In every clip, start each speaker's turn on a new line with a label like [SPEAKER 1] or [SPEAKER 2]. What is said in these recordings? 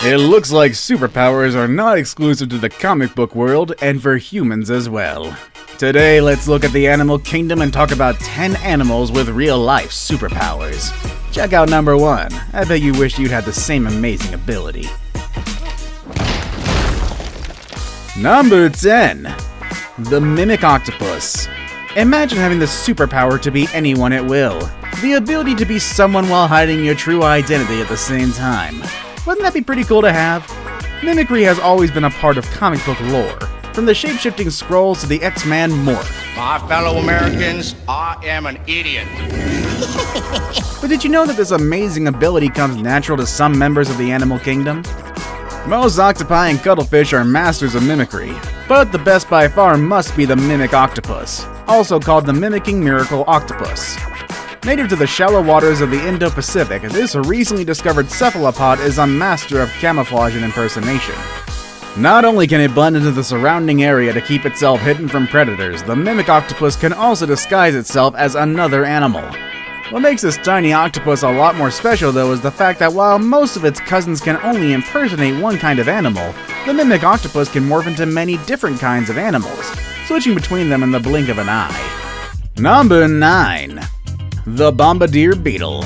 [SPEAKER 1] It looks like superpowers are not exclusive to the comic book world and for humans as well. Today, let's look at the animal kingdom and talk about 10 animals with real-life superpowers. Check out number 1. I bet you wish you'd had the same amazing ability. Number 10. The Mimic Octopus. Imagine having the superpower to be anyone at will. The ability to be someone while hiding your true identity at the same time. Wouldn't that be pretty cool to have? Mimicry has always been a part of comic book lore, from the shape-shifting scrolls to the X-Man morph.
[SPEAKER 2] My fellow Americans, I am an idiot.
[SPEAKER 1] But did you know that this amazing ability comes natural to some members of the animal kingdom? Most octopi and cuttlefish are masters of mimicry, but the best by far must be the Mimic Octopus, also called the Mimicking Miracle Octopus. Native to the shallow waters of the Indo-Pacific, this recently discovered cephalopod is a master of camouflage and impersonation. Not only can it blend into the surrounding area to keep itself hidden from predators, the Mimic Octopus can also disguise itself as another animal. What makes this tiny octopus a lot more special though is the fact that while most of its cousins can only impersonate one kind of animal, the Mimic Octopus can morph into many different kinds of animals, switching between them in the blink of an eye. Number 9. The Bombardier Beetle.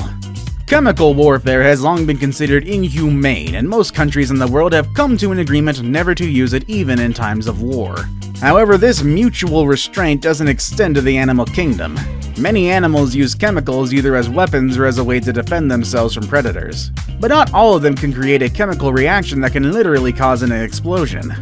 [SPEAKER 1] Chemical warfare has long been considered inhumane, and most countries in the world have come to an agreement never to use it even in times of war. However, this mutual restraint doesn't extend to the animal kingdom. Many animals use chemicals either as weapons or as a way to defend themselves from predators. But not all of them can create a chemical reaction that can literally cause an explosion.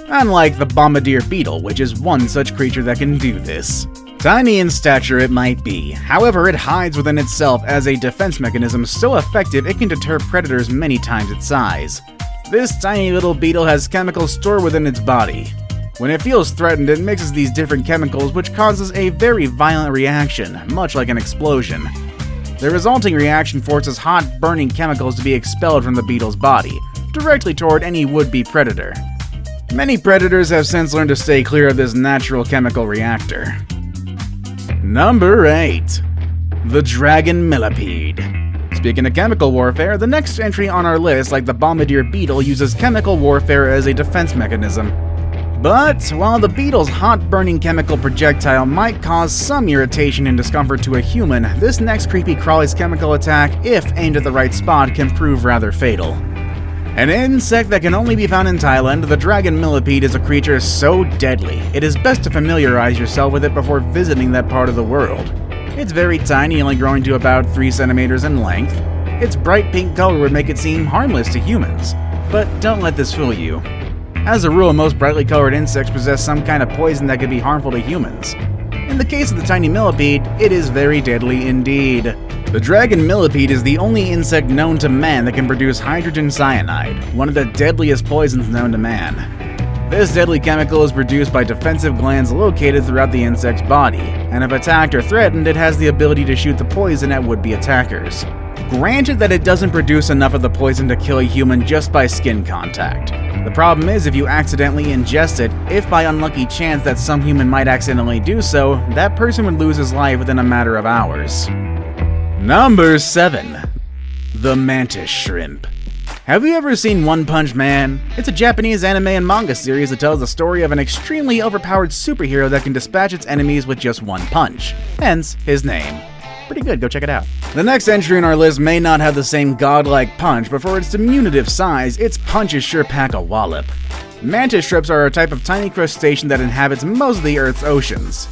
[SPEAKER 1] Unlike the Bombardier Beetle, which is one such creature that can do this. Tiny in stature it might be, however it hides within itself as a defense mechanism so effective it can deter predators many times its size. This tiny little beetle has chemicals stored within its body. When it feels threatened, it mixes these different chemicals which causes a very violent reaction, much like an explosion. The resulting reaction forces hot, burning chemicals to be expelled from the beetle's body, directly toward any would-be predator. Many predators have since learned to stay clear of this natural chemical reactor. Number 8. The Dragon Millipede. Speaking of chemical warfare, the next entry on our list, like the Bombardier Beetle, uses chemical warfare as a defense mechanism. But while the beetle's hot-burning chemical projectile might cause some irritation and discomfort to a human, this next creepy crawly's chemical attack, if aimed at the right spot, can prove rather fatal. An insect that can only be found in Thailand, the dragon millipede is a creature so deadly, it is best to familiarize yourself with it before visiting that part of the world. It's very tiny, only growing to about 3 centimeters in length. Its bright pink color would make it seem harmless to humans. But don't let this fool you. As a rule, most brightly colored insects possess some kind of poison that could be harmful to humans. In the case of the tiny millipede, it is very deadly indeed. The dragon millipede is the only insect known to man that can produce hydrogen cyanide, one of the deadliest poisons known to man. This deadly chemical is produced by defensive glands located throughout the insect's body, and if attacked or threatened, it has the ability to shoot the poison at would-be attackers. Granted that it doesn't produce enough of the poison to kill a human just by skin contact. The problem is if you accidentally ingest it, if by unlucky chance that some human might accidentally do so, that person would lose his life within a matter of hours. Number 7. The Mantis Shrimp. Have you ever seen One Punch Man? It's a Japanese anime and manga series that tells the story of an extremely overpowered superhero that can dispatch its enemies with just one punch. Hence, his name. Pretty good, go check it out. The next entry in our list may not have the same godlike punch, but for its diminutive size, its punches sure pack a wallop. Mantis shrimps are a type of tiny crustacean that inhabits most of the Earth's oceans.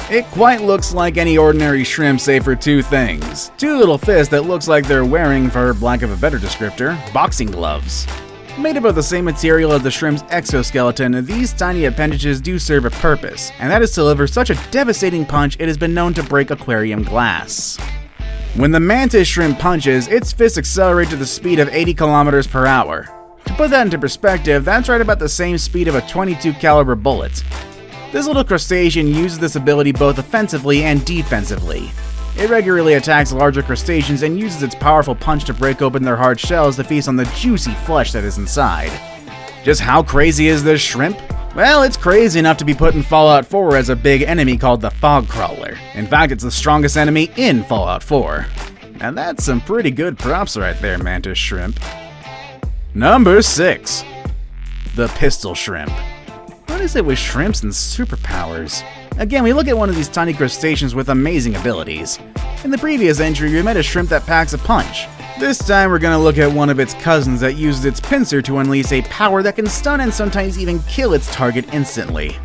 [SPEAKER 1] It quite looks like any ordinary shrimp save for 2 things. 2 little fists that looks like they're wearing, for lack of a better descriptor, boxing gloves. Made up of the same material as the shrimp's exoskeleton, these tiny appendages do serve a purpose, and that is to deliver such a devastating punch it has been known to break aquarium glass. When the mantis shrimp punches, its fists accelerate to the speed of 80 kilometers per hour. To put that into perspective, that's right about the same speed of a .22 caliber bullet. This little crustacean uses this ability both offensively and defensively. It regularly attacks larger crustaceans and uses its powerful punch to break open their hard shells to feast on the juicy flesh that is inside. Just how crazy is this shrimp? Well, it's crazy enough to be put in Fallout 4 as a big enemy called the Fog Crawler. In fact, it's the strongest enemy in Fallout 4. And that's some pretty good props right there, Mantis Shrimp. Number 6. The Pistol Shrimp. What is it with shrimps and superpowers? Again, we look at one of these tiny crustaceans with amazing abilities. In the previous entry, we met a shrimp that packs a punch. This time we're gonna look at one of its cousins that uses its pincer to unleash a power that can stun and sometimes even kill its target instantly.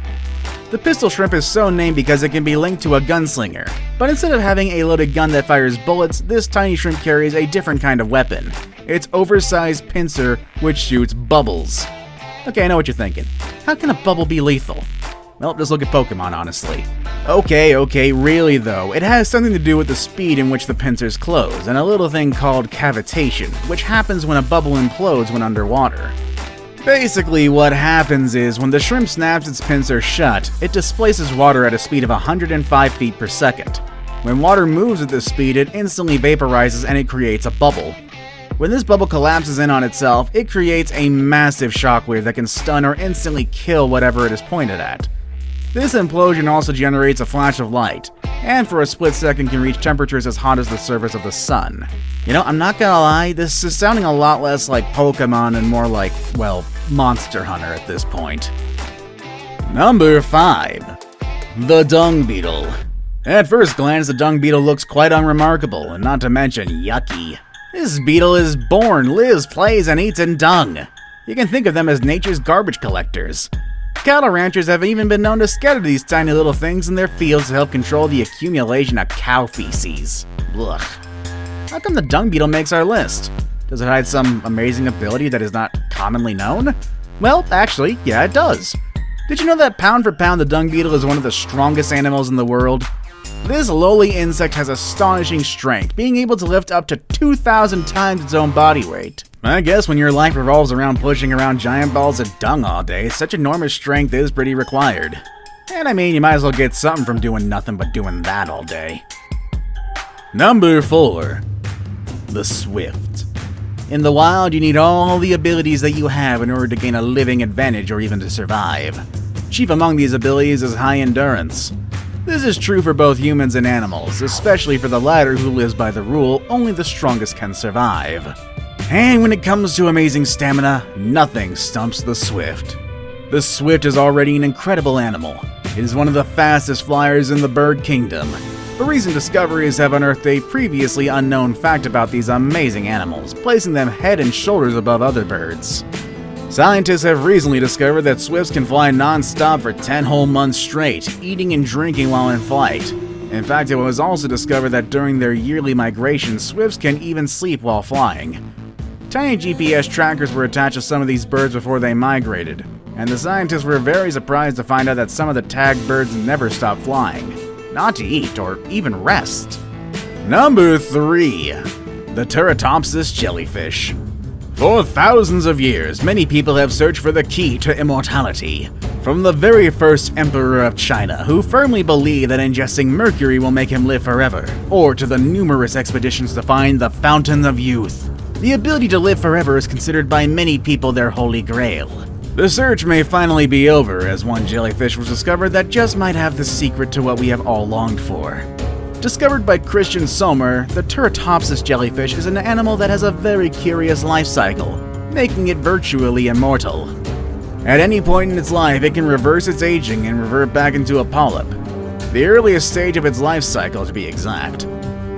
[SPEAKER 1] The Pistol Shrimp is so named because it can be linked to a gunslinger, but instead of having a loaded gun that fires bullets, this tiny shrimp carries a different kind of weapon. Its oversized pincer, which shoots bubbles. Okay, I know what you're thinking. How can a bubble be lethal? Well, just look at Pokemon, honestly. Okay, really though, it has something to do with the speed in which the pincers close, and a little thing called cavitation, which happens when a bubble implodes when underwater. Basically, what happens is, when the shrimp snaps its pincer shut, it displaces water at a speed of 105 feet per second. When water moves at this speed, it instantly vaporizes and it creates a bubble. When this bubble collapses in on itself, it creates a massive shockwave that can stun or instantly kill whatever it is pointed at. This implosion also generates a flash of light, and for a split second can reach temperatures as hot as the surface of the sun. You know, I'm not gonna lie, this is sounding a lot less like Pokemon and more like, well, Monster Hunter at this point. Number 5. The Dung Beetle. At first glance, the Dung Beetle looks quite unremarkable, and not to mention yucky. This beetle is born, lives, plays, and eats in dung. You can think of them as nature's garbage collectors. Cattle ranchers have even been known to scatter these tiny little things in their fields to help control the accumulation of cow feces. Ugh. How come the Dung Beetle makes our list? Does it hide some amazing ability that is not commonly known? Well, actually, yeah, it does. Did you know that pound for pound the Dung Beetle is one of the strongest animals in the world? This lowly insect has astonishing strength, being able to lift up to 2,000 times its own body weight. I guess when your life revolves around pushing around giant balls of dung all day, such enormous strength is pretty required. And I mean, you might as well get something from doing nothing but doing that all day. Number 4. The Swift. In the wild, you need all the abilities that you have in order to gain a living advantage or even to survive. Chief among these abilities is high endurance. This is true for both humans and animals, especially for the latter who lives by the rule, only the strongest can survive. And when it comes to amazing stamina, nothing stumps the Swift. The Swift is already an incredible animal. It is one of the fastest flyers in the bird kingdom. But recent discoveries have unearthed a previously unknown fact about these amazing animals, placing them head and shoulders above other birds. Scientists have recently discovered that swifts can fly non-stop for 10 whole months straight, eating and drinking while in flight. In fact, it was also discovered that during their yearly migration, swifts can even sleep while flying. Tiny GPS trackers were attached to some of these birds before they migrated, and the scientists were very surprised to find out that some of the tagged birds never stopped flying, not to eat or even rest. Number 3. The Turritopsis Jellyfish. For thousands of years, many people have searched for the key to immortality. From the very first emperor of China, who firmly believed that ingesting mercury will make him live forever, or to the numerous expeditions to find the Fountain of Youth. The ability to live forever is considered by many people their holy grail. The search may finally be over, as one jellyfish was discovered that just might have the secret to what we have all longed for. Discovered by Christian Sommer, the Turritopsis jellyfish is an animal that has a very curious life cycle, making it virtually immortal. At any point in its life, it can reverse its aging and revert back into a polyp, the earliest stage of its life cycle to be exact.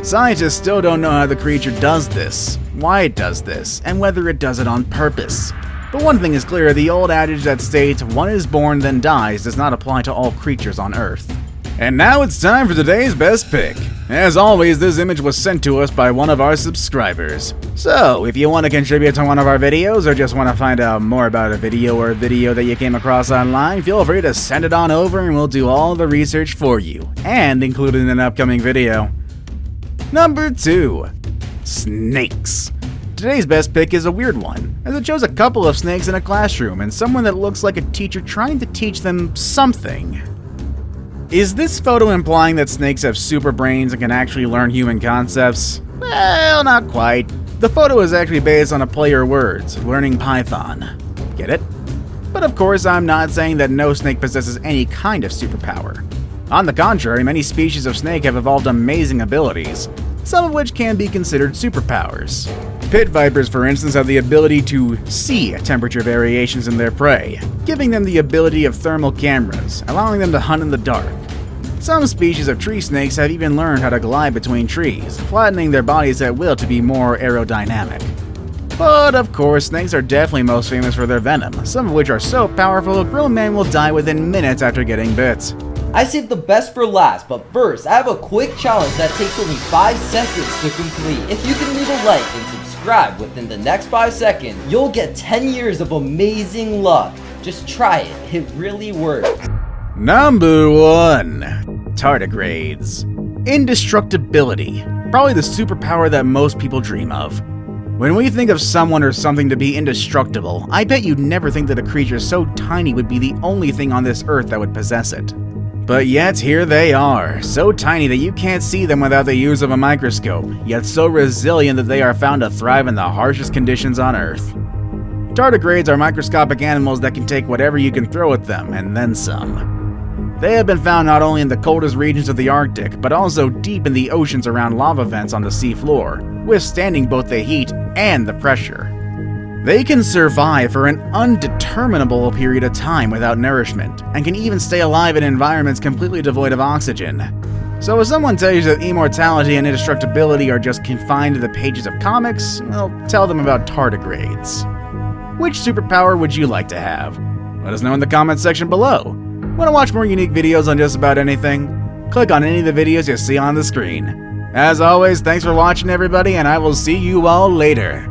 [SPEAKER 1] Scientists still don't know how the creature does this, why it does this, and whether it does it on purpose. But one thing is clear, the old adage that states, "one is born then dies," does not apply to all creatures on Earth. And now it's time for today's best pick. As always, this image was sent to us by one of our subscribers. So, if you want to contribute to one of our videos or just want to find out more about a video or a video that you came across online, feel free to send it on over and we'll do all the research for you, and include it in an upcoming video. Number 2. Snakes. Today's best pick is a weird one, as it shows a couple of snakes in a classroom and someone that looks like a teacher trying to teach them something. Is this photo implying that snakes have super brains and can actually learn human concepts? Well, not quite. The photo is actually based on a play of words, learning Python. Get it? But of course, I'm not saying that no snake possesses any kind of superpower. On the contrary, many species of snake have evolved amazing abilities, some of which can be considered superpowers. Pit vipers, for instance, have the ability to see temperature variations in their prey, giving them the ability of thermal cameras, allowing them to hunt in the dark. Some species of tree snakes have even learned how to glide between trees, flattening their bodies at will to be more aerodynamic. But of course, snakes are definitely most famous for their venom, some of which are so powerful a grown man will die within minutes after getting bit.
[SPEAKER 3] I saved the best for last, but first, I have a quick challenge that takes only 5 seconds to complete. If you can leave a like and subscribe within the next 5 seconds, you'll get 10 years of amazing luck. Just try it, it really works.
[SPEAKER 1] Number 1. Tardigrades. Indestructibility. Probably the superpower that most people dream of. When we think of someone or something to be indestructible, I bet you'd never think that a creature so tiny would be the only thing on this earth that would possess it. But yet here they are, so tiny that you can't see them without the use of a microscope, yet so resilient that they are found to thrive in the harshest conditions on Earth. Tardigrades are microscopic animals that can take whatever you can throw at them, and then some. They have been found not only in the coldest regions of the Arctic, but also deep in the oceans around lava vents on the seafloor, withstanding both the heat and the pressure. They can survive for an undeterminable period of time without nourishment, and can even stay alive in environments completely devoid of oxygen. So if someone tells you that immortality and indestructibility are just confined to the pages of comics, well, tell them about tardigrades. Which superpower would you like to have? Let us know in the comments section below. Want to watch more unique videos on just about anything? Click on any of the videos you see on the screen. As always, thanks for watching everybody, and I will see you all later.